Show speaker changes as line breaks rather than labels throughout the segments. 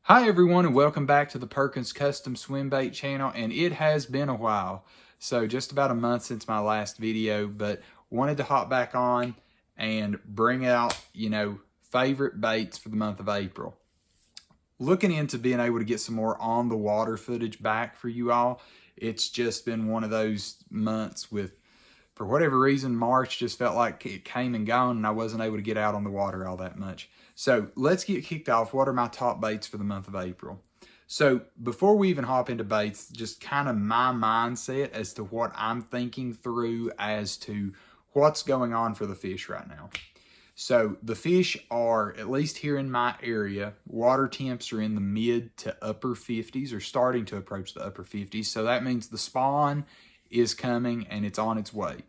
Hi everyone and welcome back to the Perkins Custom Swim Bait channel, and it has been a while. So just about a month since my last video, but wanted to hop back on and bring out, favorite baits for the month of April. Looking into being able to get some more on the water footage back for you all. It's just been one of those months with, for whatever reason, March just felt like it came and gone and I wasn't able to get out on the water all that much. So let's get kicked off. What are my top baits for the month of April? So before we even hop into baits, just kind of my mindset as to what I'm thinking through as to what's going on for the fish right now. So the fish are, at least here in my area, water temps are in the mid to upper 50s, or starting to approach the upper 50s. So that means the spawn is coming and it's on its way.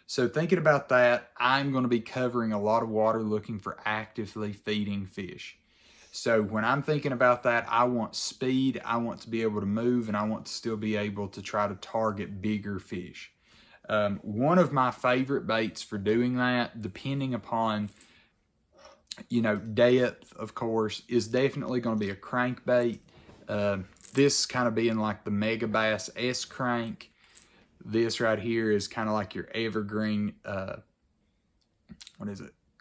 So thinking about that, I'm going to be covering a lot of water looking for actively feeding fish. So when I'm thinking about that, I want speed, I want to be able to move, and I want to still be able to try to target bigger fish. One of my favorite baits for doing that, depending upon, depth, of course, is definitely going to be a crankbait. This kind of being like the Mega Bass S crank. This right here is kind of like your evergreen,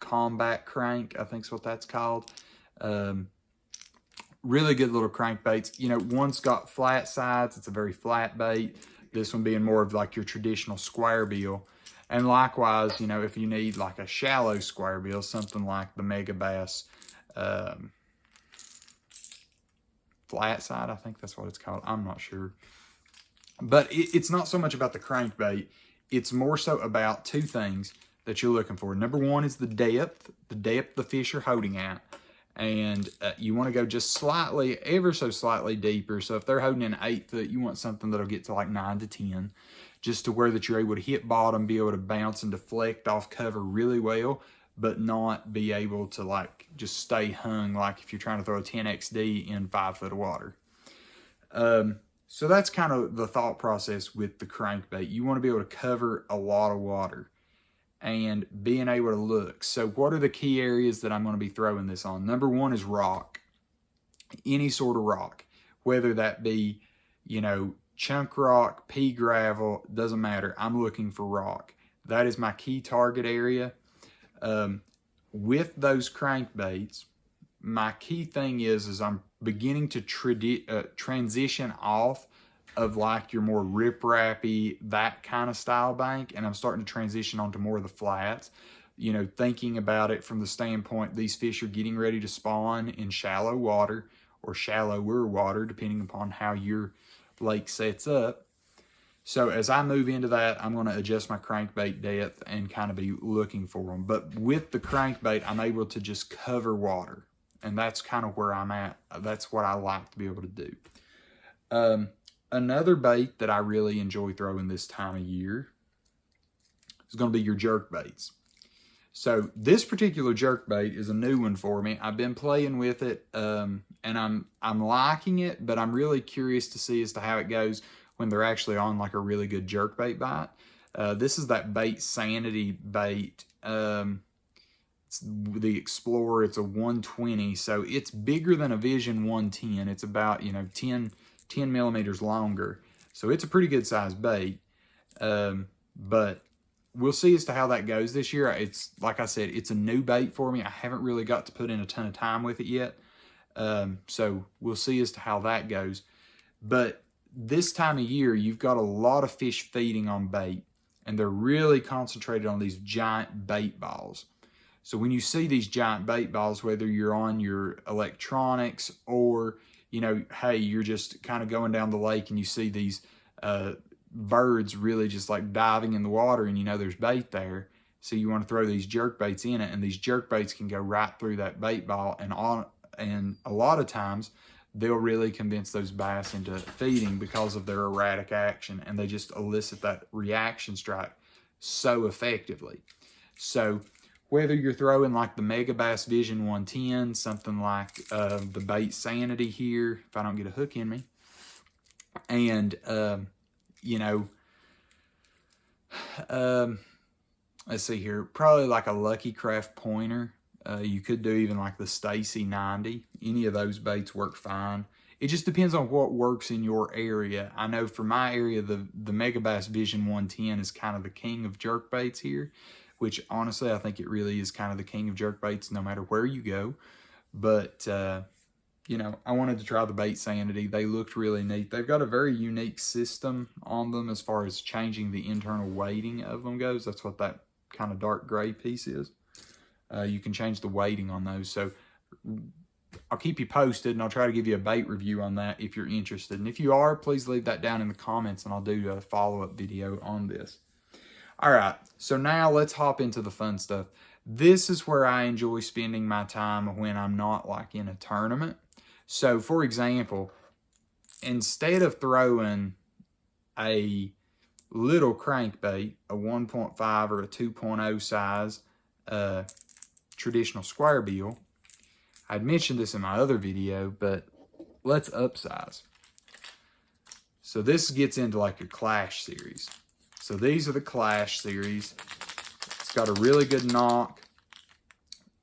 combat crank, I think is what that's called. Really good little crankbaits. One's got flat sides. It's a very flat bait. This one being more of like your traditional square bill. And likewise, if you need like a shallow square bill, something like the Mega Bass flat side, I think that's what it's called. I'm not sure. But it's not so much about the crankbait. It's more so about two things that you're looking for. Number one is the depth the fish are holding at. And you want to go just slightly, ever so slightly deeper. So if they're holding an 8 foot, you want something that'll get to like 9 to 10, just to where that you're able to hit bottom, be able to bounce and deflect off cover really well, but not be able to like just stay hung like if you're trying to throw a 10XD in 5 foot of water. So that's kind of the thought process with the crankbait. You want to be able to cover a lot of water and being able to look. So what are the key areas that I'm going to be throwing this on? Number one is rock. Any sort of rock, whether that be, chunk rock, pea gravel, doesn't matter. I'm looking for rock. That is my key target area. With those crankbaits, my key thing is I'm beginning to transition off of like your more rip-rappy, that kind of style bank, and I'm starting to transition onto more of the flats. Thinking about it from the standpoint, these fish are getting ready to spawn in shallow water or shallower water, depending upon how your lake sets up. So as I move into that, I'm going to adjust my crankbait depth and kind of be looking for them. But with the crankbait, I'm able to just cover water. And that's kind of where I'm at. That's what I like to be able to do. Another bait that I really enjoy throwing this time of year is going to be your jerkbaits. So this particular jerkbait is a new one for me. I've been playing with it, and I'm liking it, but I'm really curious to see as to how it goes when they're actually on like a really good jerkbait bite. This is that Bait Sanity bait. It's the Explorer. It's a 120, so it's bigger than a Vision 110. It's about 10 millimeters longer, so it's a pretty good size bait. But we'll see as to how that goes this year. It's like I said, it's a new bait for me. I haven't really got to put in a ton of time with it yet, so we'll see as to how that goes. But this time of year, you've got a lot of fish feeding on bait, and they're really concentrated on these giant bait balls. So when you see these giant bait balls, whether you're on your electronics or, hey, you're just kind of going down the lake and you see these birds really just like diving in the water, and there's bait there. So you want to throw these jerk baits in it, and these jerk baits can go right through that bait ball, and a lot of times they'll really convince those bass into feeding because of their erratic action, and they just elicit that reaction strike so effectively. So whether you're throwing like the Mega Bass Vision 110, something like the Bait Sanity here, if I don't get a hook in me, and, let's see here, probably like a Lucky Craft pointer. You could do even like the Stacy 90. Any of those baits work fine. It just depends on what works in your area. I know for my area, the Megabass Vision 110 is kind of the king of jerkbaits here, which honestly, I think it really is kind of the king of jerkbaits no matter where you go. But, you know, I wanted to try the Bait Sanity. They looked really neat. They've got a very unique system on them as far as changing the internal weighting of them goes. That's what that kind of dark gray piece is. You can change the weighting on those. So I'll keep you posted, and I'll try to give you a bait review on that if you're interested. And if you are, please leave that down in the comments, and I'll do a follow-up video on this. All right, so now let's hop into the fun stuff. This is where I enjoy spending my time when I'm not like in a tournament. So for example, instead of throwing a little crankbait, a 1.5 or a 2.0 size traditional square bill, I'd mentioned this in my other video, but let's upsize. So this gets into like a Clash series. So these are the Clash series. It's got a really good knock.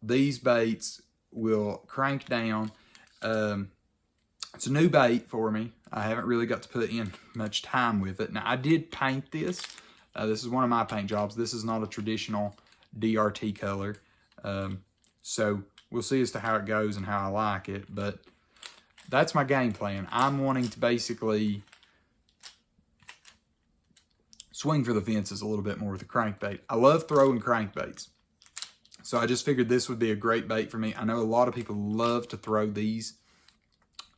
These baits will crank down. It's a new bait for me. I haven't really got to put in much time with it. Now, I did paint this. This is one of my paint jobs. This is not a traditional DRT color. So we'll see as to how it goes and how I like it. But that's my game plan. I'm wanting to basically swing for the fences a little bit more with the crankbait. I love throwing crankbaits. So I just figured this would be a great bait for me. I know a lot of people love to throw these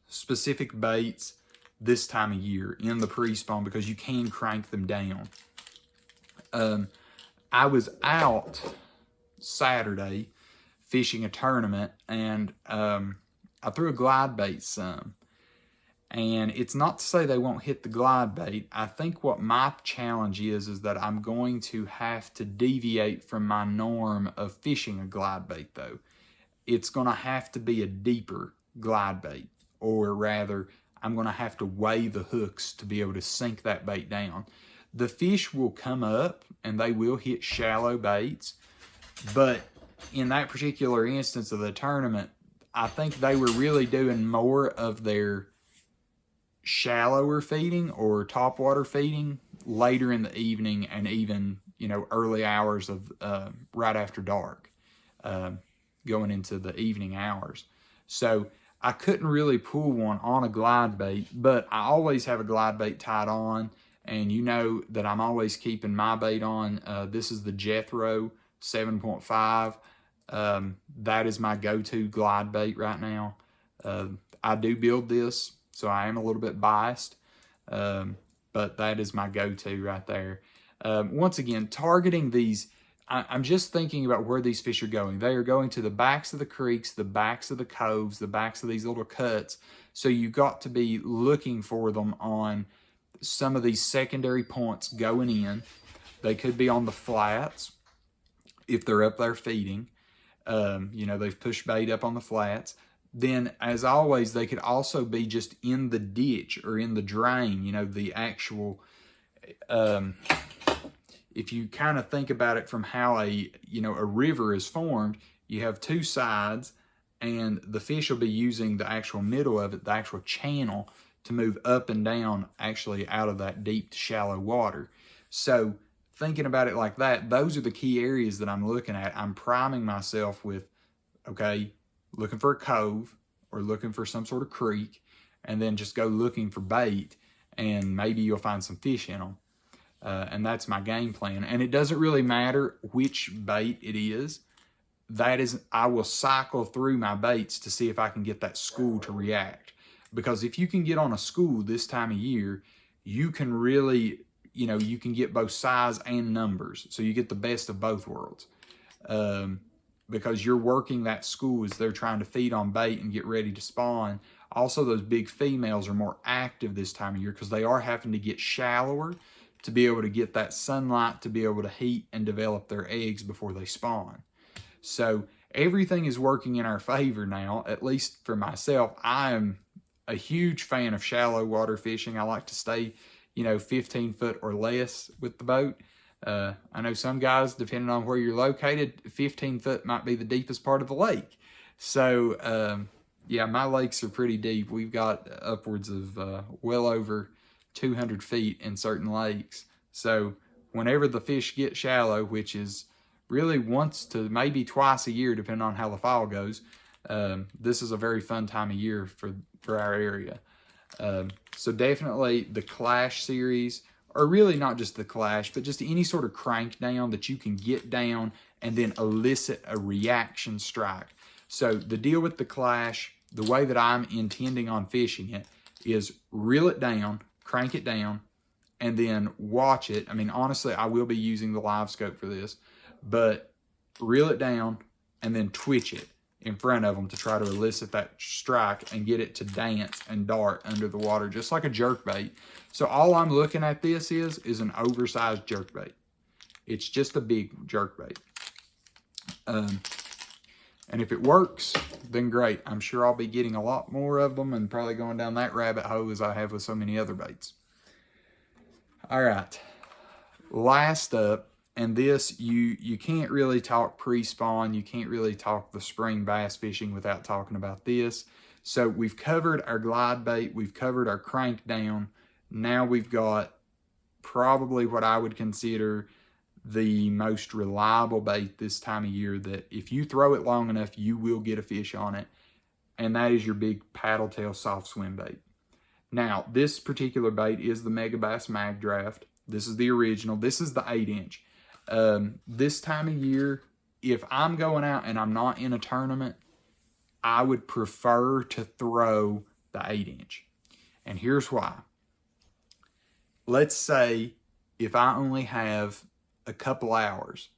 specific baits this time of year in the pre-spawn because you can crank them down. I was out Saturday fishing a tournament, and I threw a glide bait some. And it's not to say they won't hit the glide bait. I think what my challenge is that I'm going to have to deviate from my norm of fishing a glide bait though. It's going to have to be a deeper glide bait, or rather, I'm going to have to weigh the hooks to be able to sink that bait down. The fish will come up and they will hit shallow baits, but in that particular instance of the tournament, I think they were really doing more of their shallower feeding or topwater feeding later in the evening and even, you know, early hours of right after dark, going into the evening hours. So I couldn't really pull one on a glide bait, but I always have a glide bait tied on, and you know that I'm always keeping my bait on. This is the Jethro 7.5. That is my go-to glide bait right now. I do build this, so I am a little bit biased, but that is my go-to right there. Once again, targeting these, I'm just thinking about where these fish are going. They are going to the backs of the creeks, the backs of the coves, the backs of these little cuts. So you got to be looking for them on some of these secondary points going in. They could be on the flats if they're up there feeding. You know, they've pushed bait up on the flats. Then, as always, they could also be just in the ditch or in the drain, you know, the actual, if you kind of think about it from how a river is formed, you have two sides, and the fish will be using the actual middle of it, the actual channel, to move up and down actually out of that deep to shallow water. So thinking about it like that, those are the key areas that I'm looking at. I'm priming myself with, okay, looking for a cove or looking for some sort of creek, and then just go looking for bait, and maybe you'll find some fish in them. And that's my game plan. And it doesn't really matter which bait it is. That is, I will cycle through my baits to see if I can get that school to react. Because if you can get on a school this time of year, you can really, you know, you can get both size and numbers. So you get the best of both worlds. Because you're working that school as they're trying to feed on bait and get ready to spawn. Also, those big females are more active this time of year because they are having to get shallower to be able to get that sunlight to be able to heat and develop their eggs before they spawn. So everything is working in our favor now, at least for myself. I am a huge fan of shallow water fishing. I like to stay, you know, 15 foot or less with the boat. I know some guys, depending on where you're located, 15 foot might be the deepest part of the lake. So, yeah, my lakes are pretty deep. We've got upwards of well over 200 feet in certain lakes. So whenever the fish get shallow, which is really once to maybe twice a year, depending on how the fall goes, this is a very fun time of year for our area. So definitely the Clash series, or really not just the Clash, but just any sort of crank down that you can get down and then elicit a reaction strike. So the deal with the Clash, the way that I'm intending on fishing it, is reel it down, crank it down, and then watch it. I mean, honestly, I will be using the live scope for this, but reel it down and then twitch it in front of them to try to elicit that strike and get it to dance and dart under the water, just like a jerkbait. So all I'm looking at this is an oversized jerkbait. It's just a big jerkbait. And if it works, then great. I'm sure I'll be getting a lot more of them and probably going down that rabbit hole as I have with so many other baits. All right, last up, and this, you can't really talk pre-spawn, you can't really talk the spring bass fishing without talking about this. So we've covered our glide bait, we've covered our crank down. Now we've got probably what I would consider the most reliable bait this time of year, that if you throw it long enough, you will get a fish on it. And that is your big paddle tail soft swim bait. Now, this particular bait is the Megabass Mag Draft. This is the original. This is the 8-inch. This time of year, if I'm going out and I'm not in a tournament, I would prefer to throw the 8-inch. And here's why. Let's say if I only have a couple hours,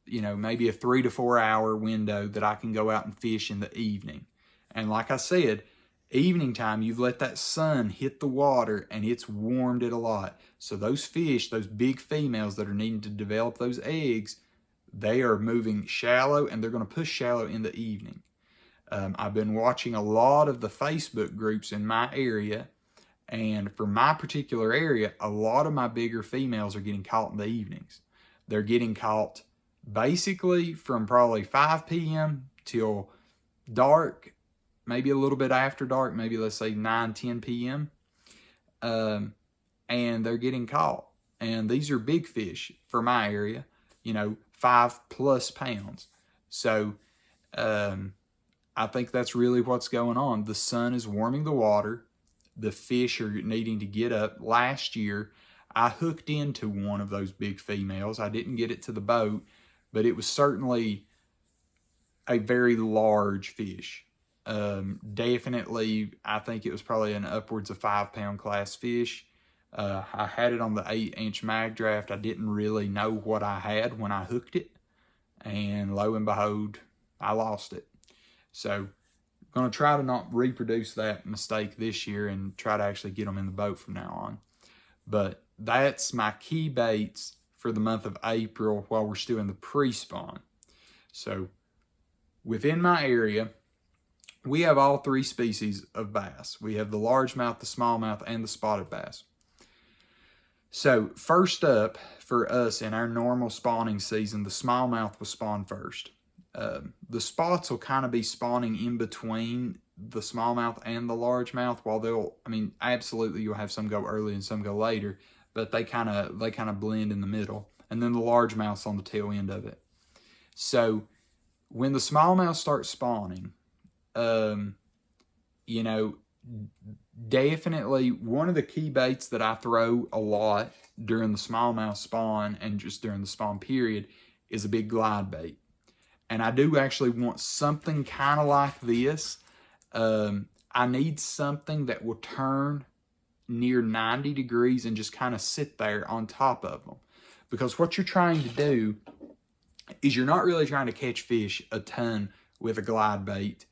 you know, maybe a 3 to 4 hour window that I can go out and fish in the evening. And like I said, evening time, you've let that sun hit the water and it's warmed it a lot. So those fish, those big females that are needing to develop those eggs, they are moving shallow and they're going to push shallow in the evening. I've been watching a lot of the Facebook groups in my area, and for my particular area, a lot of my bigger females are getting caught in the evenings. They're getting caught basically from probably 5 p.m. till dark, maybe a little bit after dark, maybe let's say 9, 10 p.m. And they're getting caught. And these are big fish for my area, you know, 5+ pounds. So I think that's really what's going on. The sun is warming the water. The fish are needing to get up. Last year, I hooked into one of those big females. I didn't get it to the boat, but it was certainly a very large fish. Definitely, I think it was probably an upwards of 5-pound class fish. I had it on the 8-inch mag draft. I didn't really know what I had when I hooked it, and lo and behold, I lost it. So I'm going to try to not reproduce that mistake this year and try to actually get them in the boat from now on. But that's my key baits for the month of April while we're still in the pre-spawn. So within my area, we have all 3 species of bass. We have the largemouth, the smallmouth, and the spotted bass. So first up for us in our normal spawning season, the smallmouth will spawn first. The spots will kind of be spawning in between the smallmouth and the largemouth, while they'll, I mean, absolutely you'll have some go early and some go later, but they kind of blend in the middle. And then the largemouth's on the tail end of it. So when the smallmouth starts spawning, you know, definitely one of the key baits that I throw a lot during the smallmouth spawn and just during the spawn period is a big glide bait. And I do actually want something kind of like this. I need something that will turn near 90 degrees and just kind of sit there on top of them. Because what you're trying to do is you're not really trying to catch fish a ton with a glide bait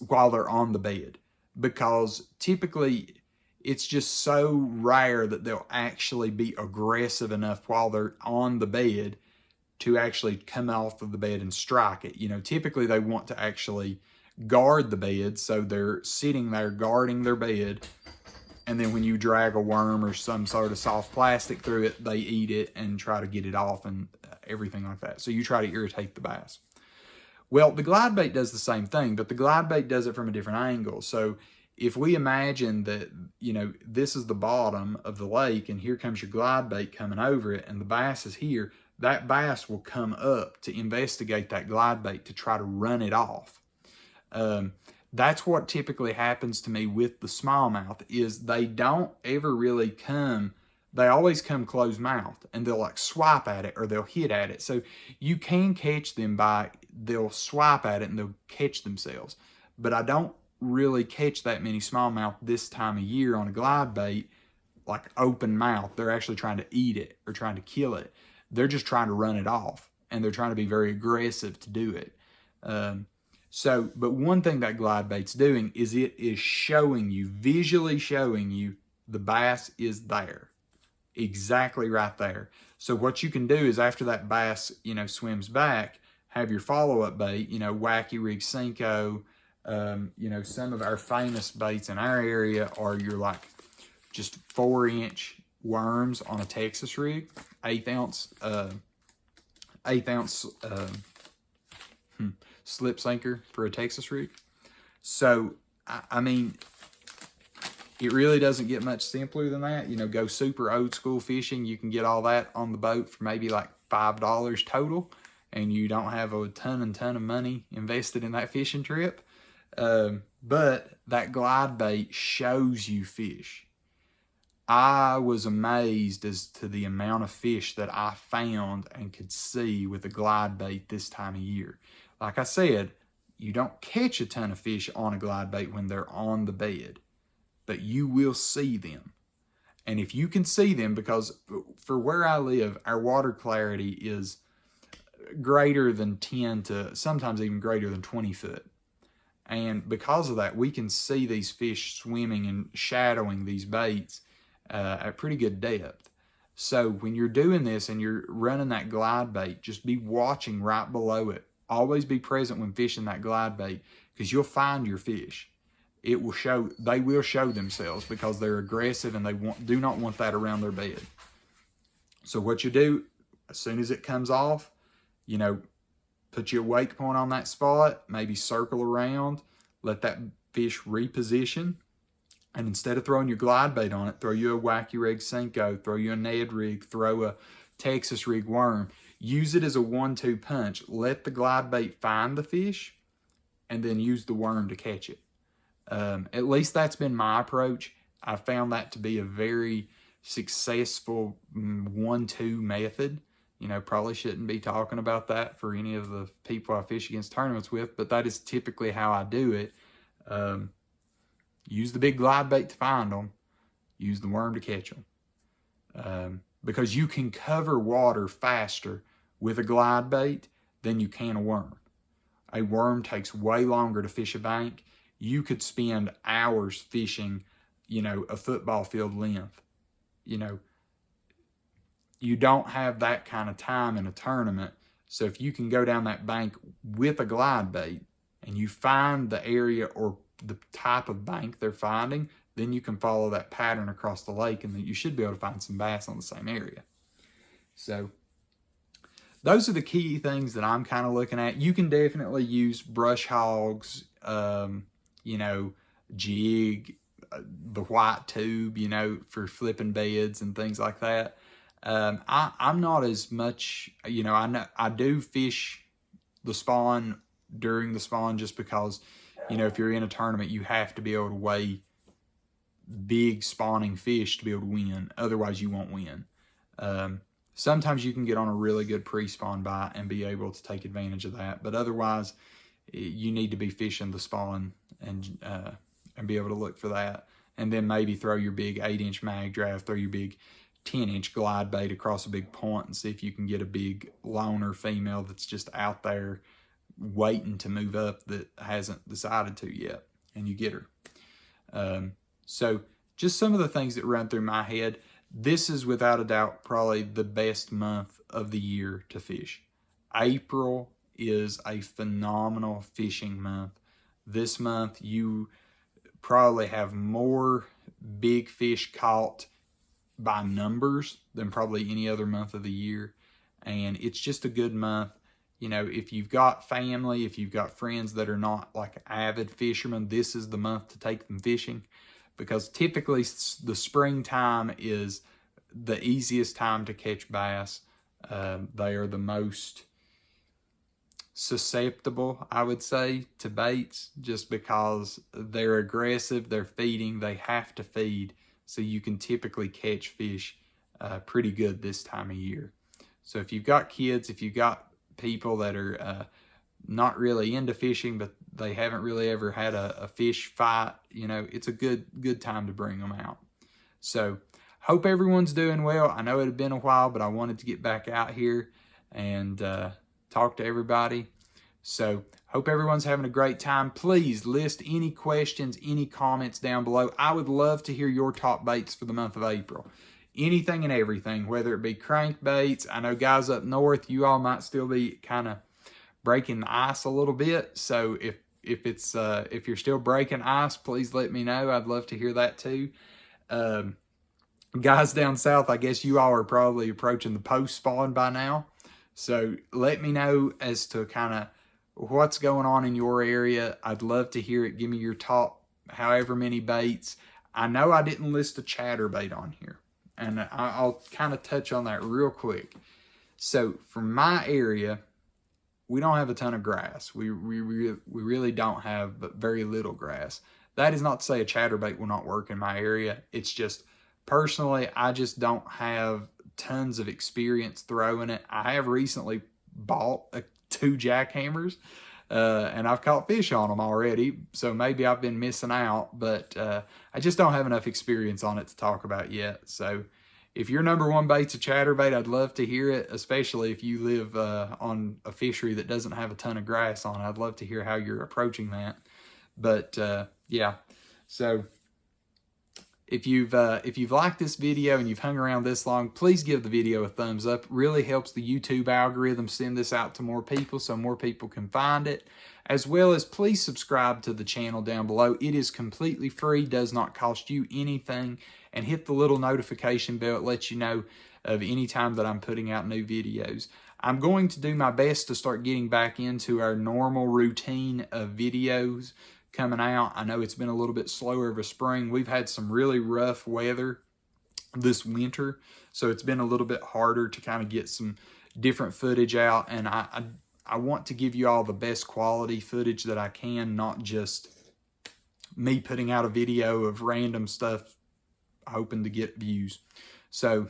while they're on the bed. Because typically it's just so rare that they'll actually be aggressive enough while they're on the bed to actually come off of the bed and strike it. You know, typically they want to actually guard the bed, so they're sitting there guarding their bed, And then when you drag a worm or some sort of soft plastic through it, they eat it and try to get it off and everything like that. So you try to irritate the bass. Well, the glide bait does the same thing, but the glide bait does it from a different angle. So if we imagine that, you know, this is the bottom of the lake and here comes your glide bait coming over it and the bass is here, that bass will come up to investigate that glide bait to try to run it off. That's what typically happens to me with the smallmouth is they don't ever really come, they always come closed mouthed and they'll like swipe at it or they'll hit at it. So you can catch them by, they'll swipe at it and they'll catch themselves. But I don't really catch that many smallmouth this time of year on a glide bait, like open mouth. They're actually trying to eat it or trying to kill it. They're just trying to run it off and they're trying to be very aggressive to do it. But one thing that glide bait's doing is it is showing you, visually showing you the bass is there. Exactly right there. So what you can do is after that bass, you know, swims back, have your follow-up bait, you know, Wacky Rig Cinco, you know, some of our famous baits in our area are your like just 4-inch worms on a Texas rig, 1/8 ounce slip sinker for a Texas rig. So, I mean, it really doesn't get much simpler than that. You know, go super old school fishing. You can get all that on the boat for maybe like $5 total. And you don't have a ton of money invested in that fishing trip. But that glide bait shows you fish. I was amazed as to the amount of fish that I found and could see with a glide bait this time of year. Like I said, you don't catch a ton of fish on a glide bait when they're on the bed, but you will see them. And if you can see them, because for where I live, our water clarity is greater than 10 to sometimes even greater than 20 foot. And because of that, we can see these fish swimming and shadowing these baits at pretty good depth. So when you're doing this and you're running that glide bait, just be watching right below it. Always be present when fishing that glide bait because you'll find your fish. It will show, they will show themselves because they're aggressive and they do not want that around their bed. So what you do, as soon as it comes off, you know, put your wake point on that spot, maybe circle around, let that fish reposition. And instead of throwing your glide bait on it, throw you a Wacky Rig Cinco, throw you a Ned rig, throw a Texas rig worm. Use it as a 1-2 punch. Let the glide bait find the fish and then use the worm to catch it. At least that's been my approach. I found that to be a very successful 1-2 method. You know, probably shouldn't be talking about that for any of the people I fish against tournaments with, but that is typically how I do it. Use the big glide bait to find them. Use the worm to catch them. Because you can cover water faster with a glide bait than you can a worm. A worm takes way longer to fish a bank. You could spend hours fishing, you know, a football field length. You know, you don't have that kind of time in a tournament. So if you can go down that bank with a glide bait and you find the area or the type of bank they're finding, then you can follow that pattern across the lake and then you should be able to find some bass on the same area. So those are the key things that I'm kind of looking at. You can definitely use brush hogs, you know, jig, the white tube, you know, for flipping beds and things like that. I'm not as much, you know, I do fish the spawn during the spawn just because, you know, if you're in a tournament, you have to be able to weigh big spawning fish to be able to win. Otherwise, you won't win. Sometimes you can get on a really good pre-spawn bite and be able to take advantage of that. But otherwise, you need to be fishing the spawn and be able to look for that. And then maybe throw your big 8-inch mag draft, throw your big 10-inch glide bait across a big point and see if you can get a big loner female that's just out there waiting to move up that hasn't decided to yet, and you get her. So just some of the things that run through my head. This is without a doubt probably the best month of the year to fish. April is a phenomenal fishing month. This month you probably have more big fish caught by numbers than probably any other month of the year. And it's just a good month. You know, if you've got family, if you've got friends that are not like avid fishermen, this is the month to take them fishing, because typically the springtime is the easiest time to catch bass. They are the most susceptible, I would say, to baits, just because they're aggressive, they're feeding, they have to feed. So you can typically catch fish pretty good this time of year. So if you've got kids, if you've got people that are not really into fishing, but they haven't really ever had a fish fight, you know, it's a good time to bring them out. So hope everyone's doing well. I know it had been a while, but I wanted to get back out here and talk to everybody. So hope everyone's having a great time. Please list any questions, any comments down below. I would love to hear your top baits for the month of April. Anything and everything, whether it be crankbaits. I know guys up north, you all might still be kind of breaking the ice a little bit. So if you're still breaking ice, please let me know. I'd love to hear that too. Guys down south, I guess you all are probably approaching the post spawn by now. So let me know as to kind of what's going on in your area. I'd love to hear it. Give me your top however many baits. I know I didn't list a chatterbait on here, and I'll kind of touch on that real quick. So for my area, we don't have a ton of grass. We really don't have, but very little grass. That is not to say a chatterbait will not work in my area. It's just, personally, I just don't have tons of experience throwing it. I have recently bought 2 jackhammers, and I've caught fish on them already, so maybe I've been missing out, but I just don't have enough experience on it to talk about yet. So if your number one bait's a chatterbait, I'd love to hear it, especially if you live on a fishery that doesn't have a ton of grass on it. I'd love to hear how you're approaching that. But yeah, so if you've liked this video and you've hung around this long, please give the video a thumbs up. It really helps the YouTube algorithm send this out to more people so more people can find it. As well as please subscribe to the channel down below. It is completely free, does not cost you anything. And hit the little notification bell. It lets you know of any time that I'm putting out new videos. I'm going to do my best to start getting back into our normal routine of videos coming out. I know it's been a little bit slower of a spring. We've had some really rough weather this winter, so it's been a little bit harder to kind of get some different footage out, and I want to give you all the best quality footage that I can, not just me putting out a video of random stuff hoping to get views. So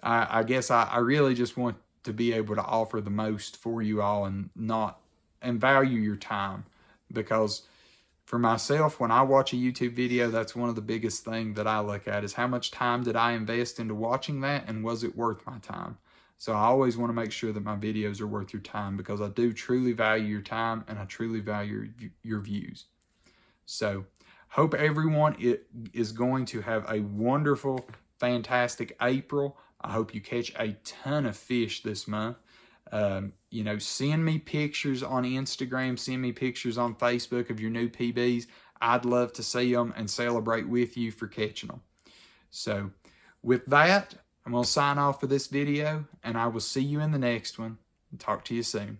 I guess I really just want to be able to offer the most for you all and value your time. Because for myself, when I watch a YouTube video, that's one of the biggest things that I look at is how much time did I invest into watching that, and was it worth my time? So I always want to make sure that my videos are worth your time, because I do truly value your time and I truly value your views. So hope everyone is going to have a wonderful, fantastic April. I hope you catch a ton of fish this month. You know, send me pictures on Instagram, send me pictures on Facebook of your new PBs. I'd love to see them and celebrate with you for catching them. So with that, I'm going to sign off for this video, and I will see you in the next one. Talk to you soon.